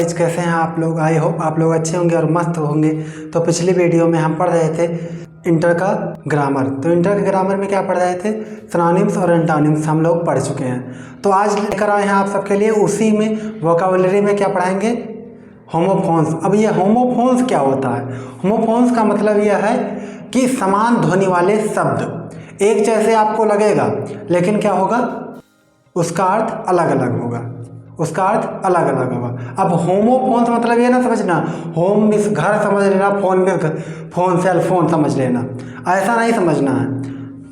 Guys, कैसे हैं आप लोग। आई होप आप लोग अच्छे होंगे और मस्त होंगे। तो पिछली वीडियो में हम पढ़ रहे थे इंटर का ग्रामर। तो इंटर के ग्रामर में क्या पढ़ रहे थे, सिनोनिम्स और एंटोनिम्स हम लोग पढ़ चुके हैं। तो आज लेकर आए हैं आप सबके लिए उसी में वोकैबुलरी में क्या पढ़ाएंगे, होमोफोन्स। अब ये होमोफोन्स क्या होता है? होमोफोन्स का मतलब यह है कि समान ध्वनि वाले शब्द एक जैसे आपको लगेगा, लेकिन क्या होगा, उसका अर्थ अलग अलग होगा, उसका अर्थ अलग अलग होगा। अब होमोफोन्स मतलब ये ना समझना होम मीन्स घर समझ लेना, phone means phone cell phone समझ लेना, ऐसा नहीं समझना है।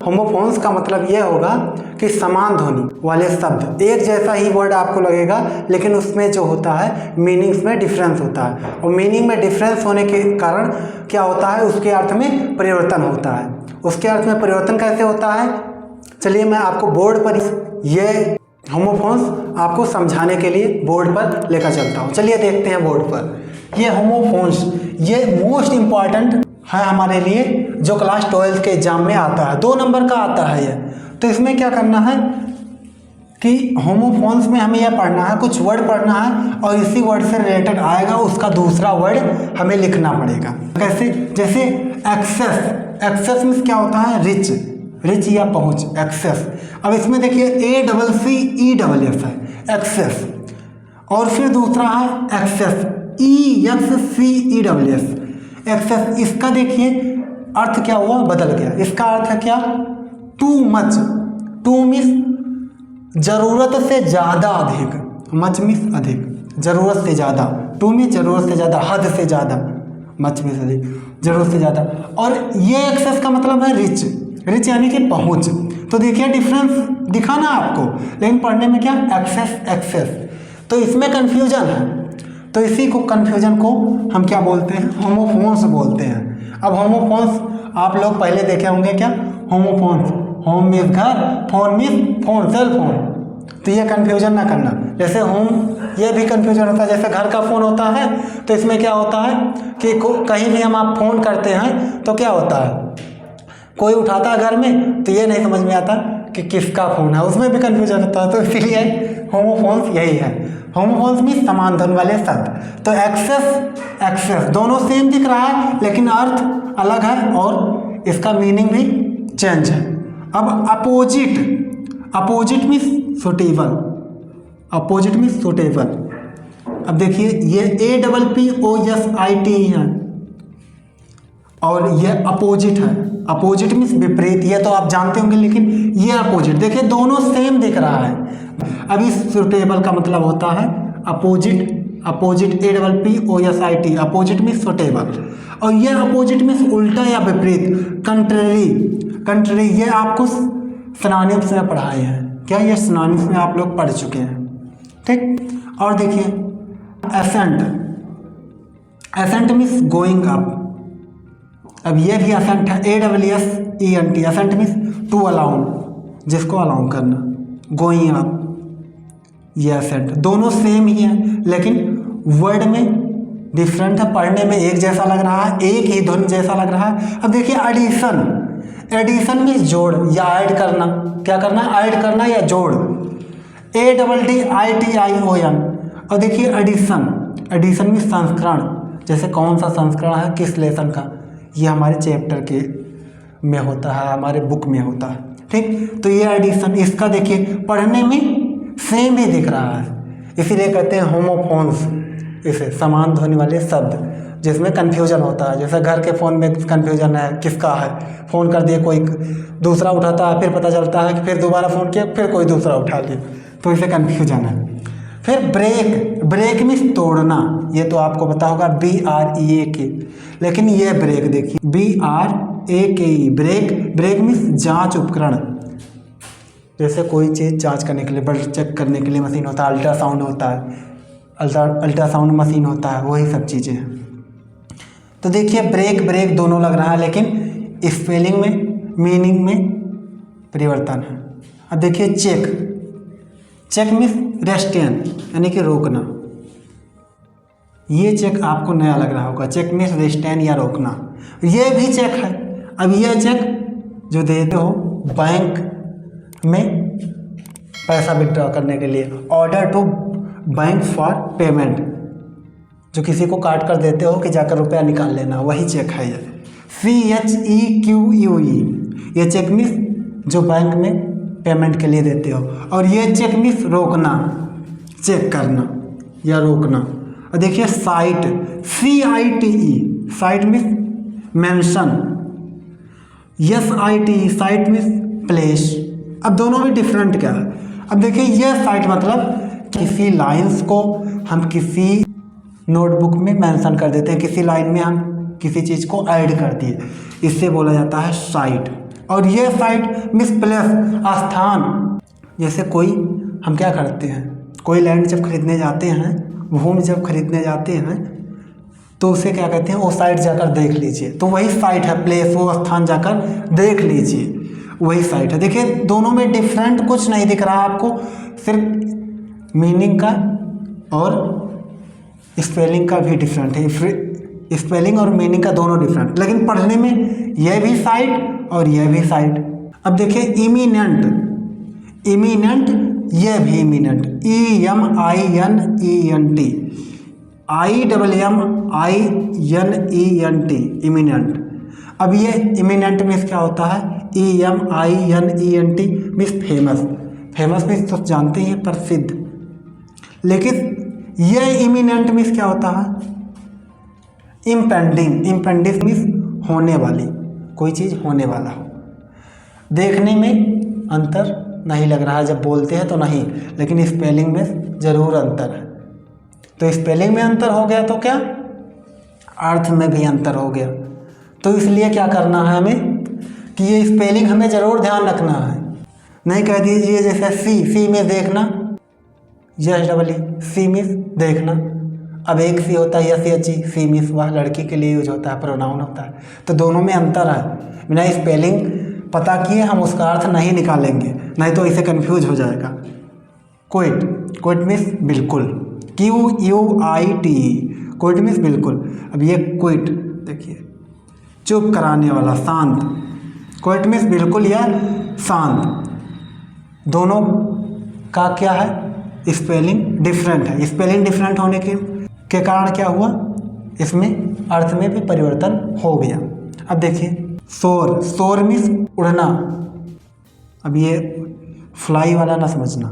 होमोफोन्स का मतलब ये होगा कि समान ध्वनि वाले शब्द एक जैसा ही वर्ड आपको लगेगा, लेकिन उसमें जो होता है मीनिंग्स में डिफरेंस होता है, और मीनिंग में डिफरेंस होने के कारण क्या होता है, उसके अर्थ में परिवर्तन होता है। उसके अर्थ में परिवर्तन कैसे होता है, चलिए मैं आपको बोर्ड पर ये होमोफोन्स आपको समझाने के लिए बोर्ड पर लेकर चलता हूँ। चलिए देखते हैं बोर्ड पर ये होमोफोन्स। ये मोस्ट इम्पॉर्टेंट है हमारे लिए, जो क्लास 12 के एग्जाम में आता है, 2 नंबर का आता है ये। तो इसमें क्या करना है कि होमोफोन्स में हमें यह पढ़ना है, कुछ वर्ड पढ़ना है और इसी वर्ड से रिलेटेड आएगा उसका दूसरा वर्ड हमें लिखना पड़ेगा। कैसे, जैसे एक्सेस। एक्सेस मीन्स क्या होता है, रिच, रिच या पहुंच, एक्सेस। अब इसमें देखिए ACCESS है एक्सेस, और फिर दूसरा है एक्सेस EXCESS एक्सेस। इसका देखिए अर्थ क्या हुआ, बदल गया। इसका अर्थ है क्या, टू मच। टू मीन्स जरूरत से ज़्यादा अधिक, मच मीन्स अधिक, जरूरत से ज़्यादा। टू मीन्स जरूरत से ज़्यादा, हद से ज़्यादा, मच मीन्स अधिक, जरूरत से ज़्यादा। और ये एक्सेस का मतलब है रिच, रिच यानी कि पहुंच। तो देखिए डिफरेंस दिखा ना आपको, लेकिन पढ़ने में क्या, एक्सेस एक्सेस। तो इसमें कंफ्यूजन है, तो इसी को कंफ्यूजन को हम क्या बोलते हैं, होमोफोन्स बोलते हैं। अब होमोफोन्स आप लोग पहले देखे होंगे, क्या होमोफोन्स, होम मीन्स घर, phone means phone cell phone. तो ये कंफ्यूजन ना करना। जैसे होम, ये भी कंफ्यूजन होता है, जैसे घर का फ़ोन होता है, तो इसमें क्या होता है कि कहीं भी हम आप फ़ोन करते हैं तो क्या होता है, कोई उठाता है घर में तो ये नहीं समझ में आता कि किसका फ़ोन है, उसमें भी कंफ्यूजन होता है। तो इसीलिए होमोफोन्स यही है। होमोफोन्स में समान ध्वनि वाले शब्द। तो एक्सेस एक्सेस दोनों सेम दिख रहा है, लेकिन अर्थ अलग है और इसका मीनिंग भी चेंज है। अब opposite, opposite means suitable, opposite means suitable. अब देखिए ये APPOSIT है और ये अपोजिट है। अपोजिट मीन्स विपरीत, ये तो आप जानते होंगे, लेकिन ये अपोजिट, देखिए दोनों सेम दिख रहा है। अभी सुटेबल का मतलब होता है opposite, opposite APPOSIT, opposite means suitable. और ये अपोजिट मीन्स उल्टा या विपरीत, कंट्रेरी, कंट्रेरी। ये आपको सिनोनिम्स में पढ़ाए हैं, क्या ये सिनोनिम्स में आप लोग पढ़ चुके हैं, ठीक। और देखिए ascent, ascent means going up. अब ये भी एसेंट है, ASSENT, assent means to allow, जिसको अलाउ करना, गोइंग अप, ये एसेंट। दोनों सेम ही है, लेकिन वर्ड में डिफरेंट है, पढ़ने में एक जैसा लग रहा है, एक ही ध्वनि जैसा लग रहा है। अब देखिए एडिशन, एडिशन मीन्स जोड़ या ऐड करना, क्या करना, ऐड करना या जोड़, ADDITION। और देखिए एडिशन, एडिशन मीन्स संस्करण, जैसे कौन सा संस्करण है, किस लेसन का, ये हमारे चैप्टर के में होता है, हमारे बुक में होता है, ठीक। तो ये एडिशन, इसका देखिए पढ़ने में सेम ही दिख रहा है, इसीलिए कहते हैं होमोफोन्स, इसे समान ध्वनि वाले शब्द जिसमें कन्फ्यूजन होता है। जैसे घर के फ़ोन में कन्फ्यूजन है, किसका है, फ़ोन कर दिए कोई दूसरा उठाता है, फिर पता चलता है कि फिर दोबारा फ़ोन किया, फिर कोई दूसरा उठा लिया, तो इसे कन्फ्यूजन है। फिर ब्रेक, ब्रेक मीन्स तोड़ना, ये तो आपको पता होगा, BREAK, लेकिन ये ब्रेक देखिए BRAKE, ब्रेक, ब्रेक मीन्स जांच उपकरण। जैसे कोई चीज़ जांच करने के लिए, ब्लड चेक करने के लिए मशीन होता है, अल्ट्रासाउंड होता है, अल्ट्रासाउंड मशीन होता है, वही सब चीज़ें हैं। तो देखिए ब्रेक ब्रेक दोनों लग रहा है, लेकिन स्पेलिंग में, मीनिंग में परिवर्तन है। अब देखिए चेक, चेक मीन्स रेस्टेन यानी कि रोकना, ये चेक आपको नया लग रहा होगा, चेक मीन्स रेस्टेन या रोकना, ये भी चेक है। अब ये चेक जो देते हो बैंक में पैसा विड्रॉ करने के लिए, order to bank for payment, जो किसी को काट कर देते हो कि जाकर रुपया निकाल लेना, वही चेक है ये। CHEQUE, ये चेक मिस जो बैंक में पेमेंट के लिए देते हो, और ये चेक मिस रोकना, चेक करना या रोकना। और देखिए site, CITE, site miss mention, SITE, site miss place. अब दोनों में डिफरेंट क्या है? अब देखिए ये साइट मतलब किसी लाइंस को हम किसी नोटबुक में मेंशन कर देते हैं, किसी लाइन में हम किसी चीज़ को ऐड कर दिए, इससे बोला जाता है साइट। और ये साइट मिस प्लेस, स्थान। जैसे कोई हम क्या करते हैं, कोई लैंड जब खरीदने जाते हैं, भूमि जब खरीदने जाते हैं, तो उसे क्या कहते हैं, वो साइट जाकर देख लीजिए, तो वही साइट है, प्लेस, वो स्थान जाकर देख लीजिए, वही साइट है। देखिए दोनों में डिफरेंट कुछ नहीं दिख रहा आपको, सिर्फ मीनिंग का और स्पेलिंग का भी डिफरेंट है, स्पेलिंग और मीनिंग का दोनों डिफरेंट, लेकिन पढ़ने में यह भी साइट और यह भी साइट। अब देखिए इमिनेंट, इमिनेंट, यह भी इमिनेंट, EMINENT, IMMINENT, इमिनेंट। अब ये इमिनेंट मीन्स क्या होता है, EMINENT means famous, famous means तो जानते ही हैं, प्रसिद्ध। लेकिन ये इमिनेंट मीन्स क्या होता है, इम्पेंडिंग, इम्पेंडिंग मीन्स होने वाली, कोई चीज़ होने वाला हो। देखने में अंतर नहीं लग रहा है, जब बोलते हैं तो नहीं, लेकिन स्पेलिंग में ज़रूर अंतर है। तो स्पेलिंग में अंतर हो गया तो क्या, अर्थ में भी अंतर हो गया। तो इसलिए क्या करना है हमें कि ये स्पेलिंग हमें ज़रूर ध्यान रखना है। नहीं कह दीजिए जैसे सी में देखना, SEE, सी मिस देखना। अब एक सी होता है SHE, सी मिस वह लड़की के लिए यूज होता है, प्रोनाउन होता है, तो दोनों में अंतर है। बिना स्पेलिंग पता किए हम उसका अर्थ नहीं निकालेंगे, नहीं तो इसे कंफ्यूज हो जाएगा। क्विट, क्विट मीन्स बिल्कुल, QUIT, क्विट मीन्स बिल्कुल। अब ये क्विट देखिए, चुप कराने वाला, शांत, क्विट मीन्स बिल्कुल या शांत। दोनों का क्या है, स्पेलिंग डिफरेंट है। स्पेलिंग डिफरेंट होने के कारण क्या हुआ, इसमें अर्थ में भी परिवर्तन हो गया। अब देखिए सोर, सोर मीन्स उड़ना। अब ये फ्लाई वाला ना समझना,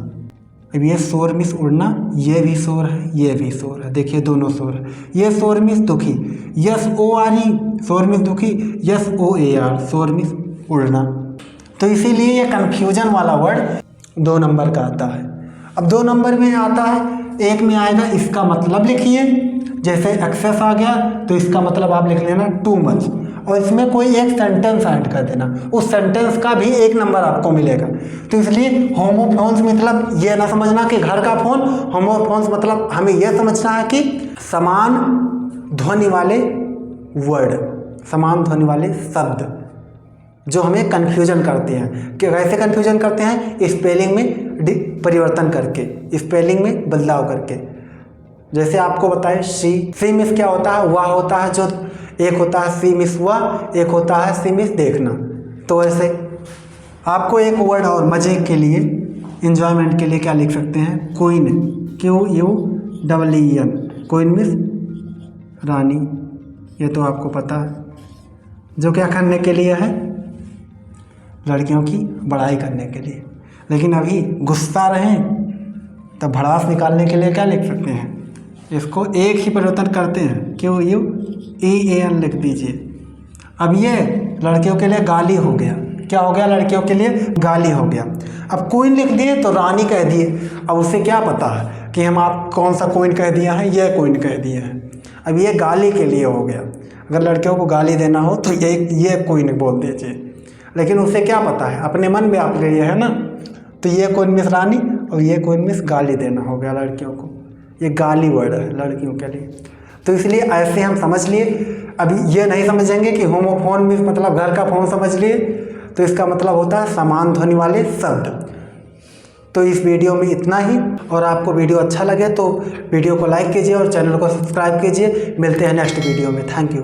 अब ये सोर मीन्स उड़ना, ये भी सोर है, ये भी सोर है, देखिए दोनों सोर है। ये सोर मीन्स दुखी, SORE, सोर मीन्स दुखी, SOAR, सोर मीन्स उड़ना। तो इसीलिए ये कन्फ्यूजन वाला वर्ड 2 नंबर का आता है। अब 2 नंबर में आता है, एक में आएगा इसका मतलब लिखिए, जैसे एक्सेस आ गया तो इसका मतलब आप लिख लेना टू मच, और इसमें कोई एक सेंटेंस ऐड कर देना, उस सेंटेंस का भी 1 नंबर आपको मिलेगा। तो इसलिए होमोफोन्स मतलब ये ना समझना कि घर का फोन, होमोफोन्स मतलब हमें यह समझना है कि समान ध्वनि वाले वर्ड, समान ध्वनि वाले शब्द जो हमें कन्फ्यूजन करते हैं। कि कैसे कन्फ्यूजन करते हैं, स्पेलिंग में परिवर्तन करके, स्पेलिंग में बदलाव करके। जैसे आपको बताएं सी मिस क्या होता है, वह होता है जो, एक होता है सी मिस वह, एक होता है सी मिस देखना। तो ऐसे आपको एक वर्ड और मज़े के लिए, इंजॉयमेंट के लिए क्या लिख सकते हैं, क्वीन, QUEEN, क्वीन मिस रानी। ये तो आपको पता है, जो क्या करने के लिए है, लड़कियों की बड़ाई करने के लिए। लेकिन अभी गुस्सा रहें तब भड़ास निकालने के लिए क्या लिख सकते हैं, इसको एक ही परिवर्तन करते हैं, QUEEN लिख दीजिए। अब ये लड़कियों के लिए गाली हो गया, क्या हो गया, लड़कियों के लिए गाली हो गया। अब क्वीन लिख दिए तो रानी कह दिए, अब उसे क्या पता है कि हम आप कौन सा क्वीन कह दिया है, ये क्वीन कह दिया है। अब ये गाली के लिए हो गया, अगर लड़कियों को गाली देना हो तो ये क्वीन बोल दीजिए, लेकिन उसे क्या पता है, अपने मन में आप लिए है ना। तो ये क्वीन मिस रानी और ये क्वीन मिस गाली देना हो गया लड़कियों को, ये गाली वर्ड है लड़कियों के लिए। तो इसलिए ऐसे हम समझ लिए। अभी ये नहीं समझेंगे कि होमोफोन मिस मतलब घर का फोन समझ लिए, तो इसका मतलब होता है समान ध्वनि वाले शब्द। तो इस वीडियो में इतना ही, और आपको वीडियो अच्छा लगे तो वीडियो को लाइक कीजिए और चैनल को सब्सक्राइब कीजिए। मिलते हैं नेक्स्ट वीडियो में, थैंक यू।